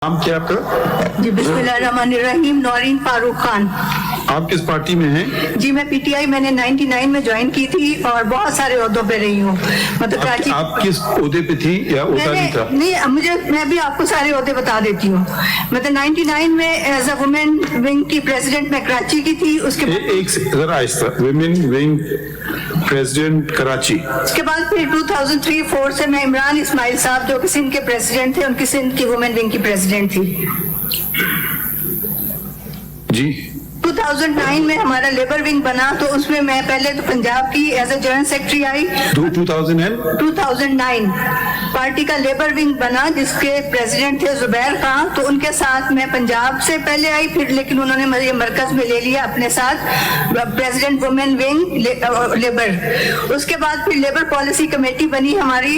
नाम क्या आपका? जी बिस्मिल्लाहिर्रहमानिर्रहीम। नौरीन फारूक खान। आप किस पार्टी में हैं? जी मैं पीटीआई मैंने 99 में ज्वाइन की थी और बहुत सारे ओहदों पे रही हूँ। मतलब कराची। आप किस ओहदे पे थी या ओहदा नहीं था? नहीं, मैं भी आपको सारे ओहदे बता देती हूँ। मतलब 99 में एज अ वुमेन विंग की प्रेसिडेंट मैं कराची की थी। उसके एक जरा आहिस्ता, वुमेन विंग प्रेसिडेंट कराची। उसके बाद फिर 2003-04 से मैं इमरान इस्माइल साहब जो कि सिंध के प्रेसिडेंट थे, उनकी सिंध की वुमेन विंग की प्रेसिडेंट थी। जी 2009 में हमारा लेबर विंग बना तो उसमें मैं पहले तो पंजाब की एज ए जॉइंट सेक्रेटरी आई। 2009 पार्टी का लेबर विंग बना जिसके प्रेसिडेंट थे जुबैर खान। तो उनके साथ मैं पंजाब से पहले आई, फिर लेकिन उन्होंने मुझे मरकज में ले लिया अपने साथ, प्रेसिडेंट वुमेन विंग लेबर। उसके बाद फिर लेबर पॉलिसी कमेटी बनी हमारी,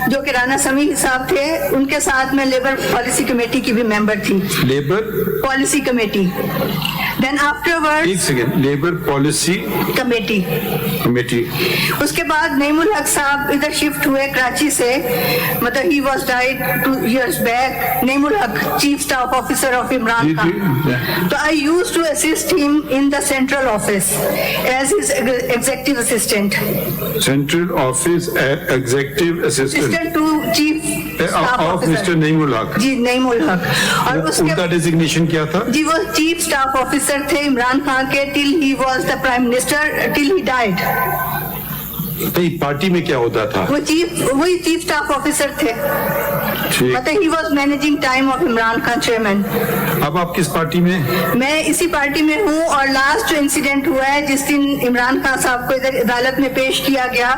जो कि राना समी साहब थे, उनके साथ मैं लेबर पॉलिसी कमेटी की भी मेंबर थी। Labour policy committee. Then afterward एक सेकेंड, लेबर पॉलिसी कमेटी। उसके बाद नईमुल हक साहब इधर शिफ्ट हुए कराची से, मतलब ही was died 2 years back. Naeemul Haq chief staff officer of Imran Khan. तो I used to assist him in the central office as his executive assistant. Central office executive assistant to chief of mister Naeemul Haq. जी नईमुल हक। और उनका डेजिग्नेशन क्या था? जी वो चीफ स्टाफ ऑफिसर थे इमरान खान के till he was the prime minister, till he died. Party में क्या होता था? वही चीफ स्टाफ ऑफिसर थे। मतलब ही was managing time of Imran Khan chairman. अब आप किस पार्टी में? मैं इसी पार्टी में हूँ। और लास्ट जो इंसिडेंट हुआ है जिस दिन इमरान खान साहब को इधर अदालत में पेश किया गया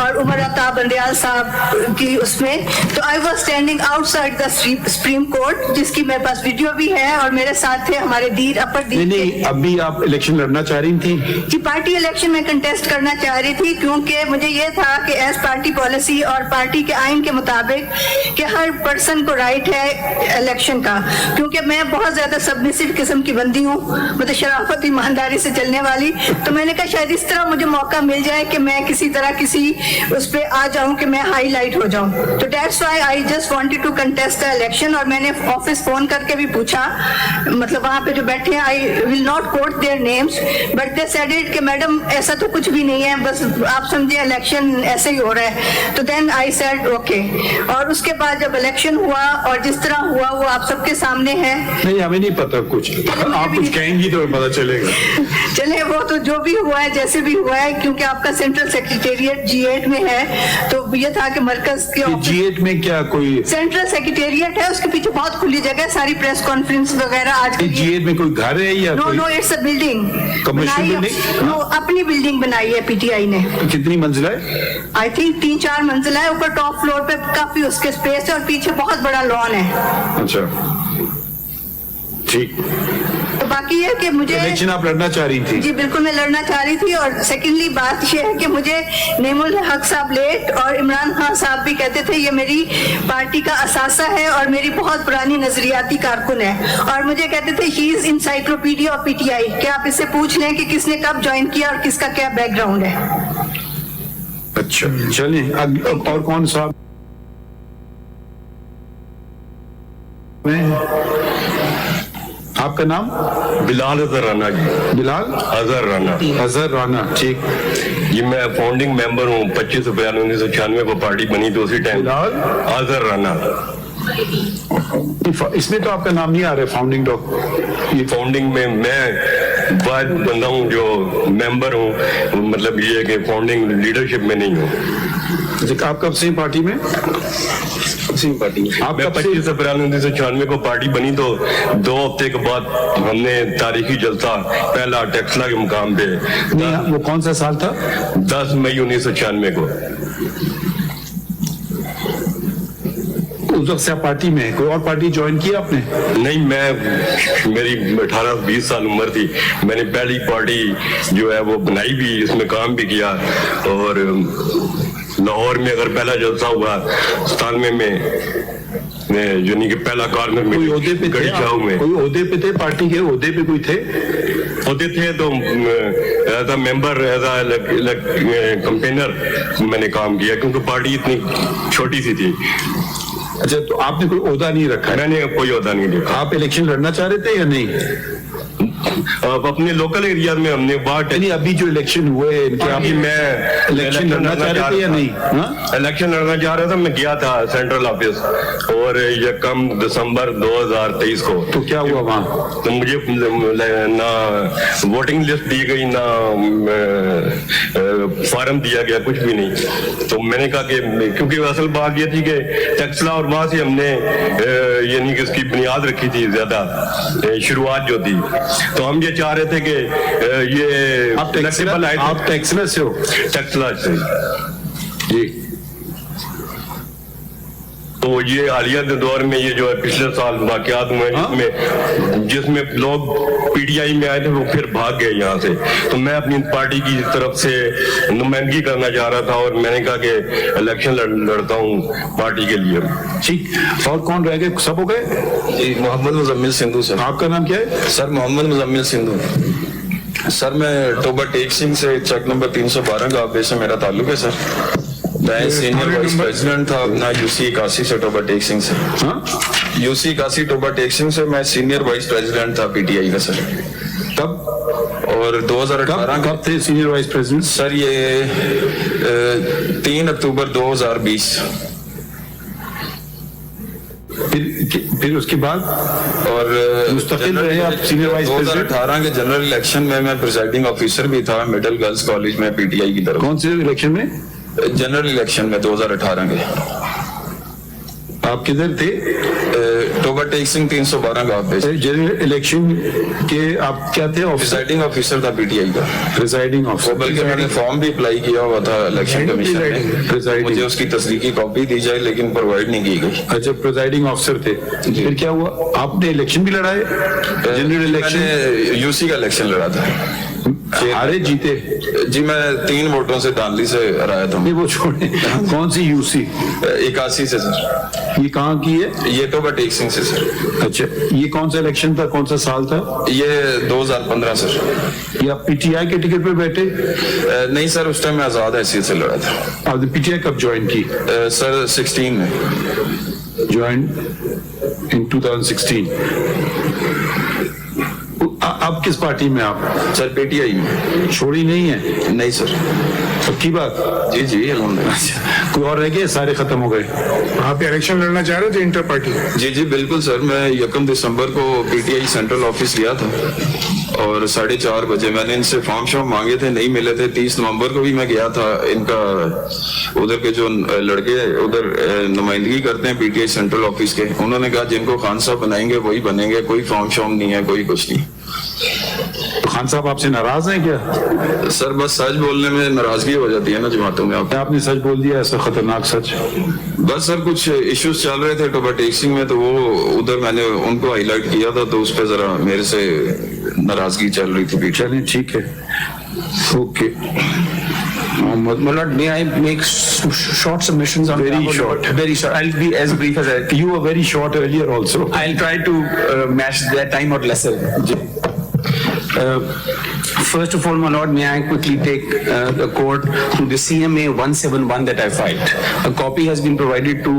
और उमर अता बंदयाल साहब की उसमें, तो I was standing outside the supreme court, जिसकी मेरे पास वीडियो भी है, और मेरे साथ थे हमारे दीर अपर दीर। नहीं, अभी आप इलेक्शन लड़ना चाह रही थी? जी पार्टी इलेक्शन में कंटेस्ट करना चाह रही थी, क्योंकि मुझे ये था कि एज पार्टी पॉलिसी और पार्टी के आइन के मुताबिक कि हर पर्सन को राइट है इलेक्शन का, क्योंकि मैं बहुत ज्यादा सबमिसिव किस्म की बंदी हूँ, मतलब शराफत ईमानदारी से चलने वाली। तो मैंने कहा शायद इस तरह मुझे मौका मिल जाए कि मैं किसी तरह किसी उस पे आ जाऊं कि मैं हाईलाइट हो जाऊं। तो that's why I just wanted to contest the election. और मैंने ऑफिस फोन करके भी पूछा, मतलब वहां पे जो बैठे हैं, I will not quote their names, but they said it कि मैडम ऐसा तो कुछ भी नहीं है, बस आप समझे इलेक्शन ऐसे ही हो रहा है। तो देन आई सेड ओके। और उसके बाद जब इलेक्शन हुआ और जिस तरह हुआ वो आप सबके सामने है। नहीं, हमें नहीं पता कुछ, आप कुछ कहेंगी तो पता चलेगा। चले वो तो जो भी हुआ है जैसे भी हुआ है, क्योंकि आपका सेंट्रल सेक्रेटेरिएट G8 में है, तो ये था कि मरकज के G8 में क्या कोई सेंट्रल सेक्रेटेरिएट है, उसके पीछे बहुत खुली जगह है, सारी प्रेस कॉन्फ्रेंस वगैरह। आज G8 में कोई घर है या no it's a building, commercial building? No, अपनी बिल्डिंग बनाई है पीटीआई ने। कितनी मंजिला है? आई थिंक 3-4 मंजिला है। ऊपर टॉप फ्लोर पे काफी उसके स्पेस है और पीछे बहुत बड़ा लॉन है। अच्छा ठीक। तो बाकी है कि मुझे इलेक्शन आप लड़ना चाह रही थी? जी बिल्कुल मैं लड़ना चाह रही थी। और सेकेंडली बात यह है कि मुझे नईमुल हक साहब लेट और इमरान खान साहब भी कहते थे ये मेरी पार्टी का असासा है और मेरी बहुत पुरानी नजरियाती कारकुन है, और मुझे कहते थे he is encyclopedia of PTI, कि आप इससे पूछ लें कि किसने कब ज्वाइन किया और किसका क्या बैकग्राउंड है। अच्छा चलिए, और कौन सा? आपका नाम? बिलाल अजहर राना जी। बिलाल अजहर राना। ठीक जी, मैं फाउंडिंग मेंबर हूँ। 25 अप्रैल 1996 को पार्टी बनी तो उसी टाइम बिलाल अजहर राना। इसमें तो आपका नाम नहीं आ रहा है फाउंडिंग डॉक्टर। ये फाउंडिंग में मैं वाद बंदा हूँ जो मेंबर हूँ, मतलब ये है कि फाउंडिंग लीडरशिप में नहीं हूँ। आप कब से पार्टी में? मैं 25 अप्रैल 1996 को पार्टी बनी तो 2 हफ्ते के बाद हमने तारीखी जलसा पहला टेक्सला के मुकाम पे। वो कौन सा साल था? 10 मई 1996 को। उस वक्त से आप पार्टी में? कोई और पार्टी ज्वाइन की आपने? नहीं, मेरी 18-20 साल उम्र थी, मैंने पहली पार्टी जो है वो बनाई भी, इसमें काम भी किया। और लाहौर में अगर पहला जलसा हुआ 97 में, यानी कि पहला कॉर्नर में, कोई ओहदे पे थे? कोई ओहदे पे थे? पार्टी के ओहदे पे कोई थे? होते थे तो as a member, as a campaigner मैंने काम किया, क्योंकि पार्टी इतनी छोटी सी थी। अच्छा, तो आपने कोई ओहदा नहीं रखा है? मैंने कोई ओहदा नहीं देखा। आप इलेक्शन लड़ना चाह रहे थे या नहीं? अब अपने लोकल एरिया में हमने बात नहीं, अभी जो इलेक्शन हुए इनके, आप मैं इलेक्शन लड़ना चाह रहे थे या नहीं? हाँ? इलेक्शन लड़ना चाह रहा था, मैं गया था सेंट्रल ऑफिस और ये कम दिसंबर 2023 को। तो क्या हुआ वहाँ? तो मुझे ना वोटिंग लिस्ट दी गई, ना फॉर्म दिया गया, कुछ भी नहीं। तो मैंने कहा कि क्योंकि असल बात ये थी कि टैक्सला और वहां से हमने यानी कि इसकी बुनियाद रखी थी ज्यादा, शुरुआत जो थी, तो हम ये चाह रहे थे कि ये आप टैक्सला से हो? टैक्सला से जी। तो ये हालिया के दौर में ये जो है पिछले साल वाकयात हुए जिसमें लोग पीटीआई में आए थे, वो फिर भाग गए यहाँ से। तो मैं अपनी पार्टी की तरफ से नुमाइंदगी करना चाह रहा था और मैंने कहा कि इलेक्शन लड़ता हूँ पार्टी के लिए। ठीक, और कौन रह गए? सब हो गए? जी, मोहम्मद मुजम्मिल सिंधु सर। आपका नाम क्या है? सर मोहम्मद मुजम्मिल सिंधु। सर मैं टोबा टेक सिंह से चक नंबर 312 का ऑफिस से मेरा ताल्लुक है सर। मैं सीनियर वाइस प्रेसिडेंट था अपना यूसी 81 से टोबा टेक सिंह से। हाँ? यूसी 81 टोबा टेक सिंह से मैं सीनियर वाइस प्रेसिडेंट था पीटीआई का सर। तब और 2018 कब थे सीनियर वाइस प्रेसिडेंट? सर ये 3 अक्टूबर 2020। फिर उसके बाद और मुस्तकिल रहे आप सीनियर वाइस प्रेसिडेंट? 2018 के जनरल इलेक्शन में मैं प्रिसाइडिंग ऑफिसर भी था मिडिल गर्ल्स कॉलेज में पीटीआई की तरफ। कौन से इलेक्शन में? जनरल इलेक्शन में 2018 के। आप किधर थे? टोबा टेक सिंह 312 का ऑफिस। जनरल इलेक्शन के आप क्या थे? प्रिसाइडिंग ऑफिसर था पीटीआई का। Presiding officer. बल्कि मैंने फॉर्म भी अप्लाई किया हुआ था इलेक्शन कमीशन में। Presiding. मुझे उसकी तस्दीकी कॉपी दी जाए लेकिन प्रोवाइड नहीं की गई। अच्छा, प्रिसाइडिंग ऑफिसर थे। फिर क्या हुआ? आपने इलेक्शन भी लड़ाए? General election? मैंने यूसी का इलेक्शन लड़ा था। हारे जीते? जी मैं 3 वोटों से दानली से हराया था। नहीं, वो छोड़े। कौन सी यूसी? 81 से सर। ये कहाँ की है? ये टोबा टेक सिंह से सर। अच्छा, ये कौन सा इलेक्शन था? कौन सा साल था? ये 2015 सर। ये आप पीटीआई के टिकट पे बैठे? नहीं सर, उस टाइम मैं आजाद हैसियत से लड़ा था। आपने पीटीआई कब ज्वाइन की? सर 16 में। Join in 2016। अब किस पार्टी में आप? सर पीटीआई में। छोड़ी नहीं है? नहीं सर। पक्की बात? जी जी अल्हम्दुलिल्लाह। अच्छा, कोई और रह गए? सारे खत्म हो गए? आप इलेक्शन लड़ना चाह रहे थे इंटर पार्टी? जी जी बिल्कुल सर। मैं 1 दिसंबर को पीटीआई सेंट्रल ऑफिस गया था और 4:30 बजे मैंने इनसे फॉर्म मांगे थे, नहीं मिले थे। 30 नवंबर को भी मैं गया था। इनका उधर के जो लड़के उधर नुमाइंदगी करते हैं पीटीआई सेंट्रल ऑफिस के, उन्होंने कहा जिनको खान साहब बनाएंगे वही बनेंगे, कोई फॉर्म नहीं है, कोई कुछ नहीं। तो खान साहब आपसे नाराज हैं क्या? सर बस सच बोलने में नाराजगी हो जाती है ना जमातों में। आपने सच बोल दिया, ऐसा खतरनाक सच? बस सर कुछ इश्यूज चल रहे थे टोबा टेक सिंह में, तो वो उधर मैंने उनको हाईलाइट किया था, तो उस पर जरा मेरे से नाराजगी चल रही थी। चलिए ठीक है, okay. My lord, may I make short submissions on Very behalf of the short. board? Very short. I'll be as brief as I can. You were very short earlier also. I'll try to match that time or lesser. First of all, my lord, may I quickly take the court to the CMA 171 that I filed. A copy has been provided to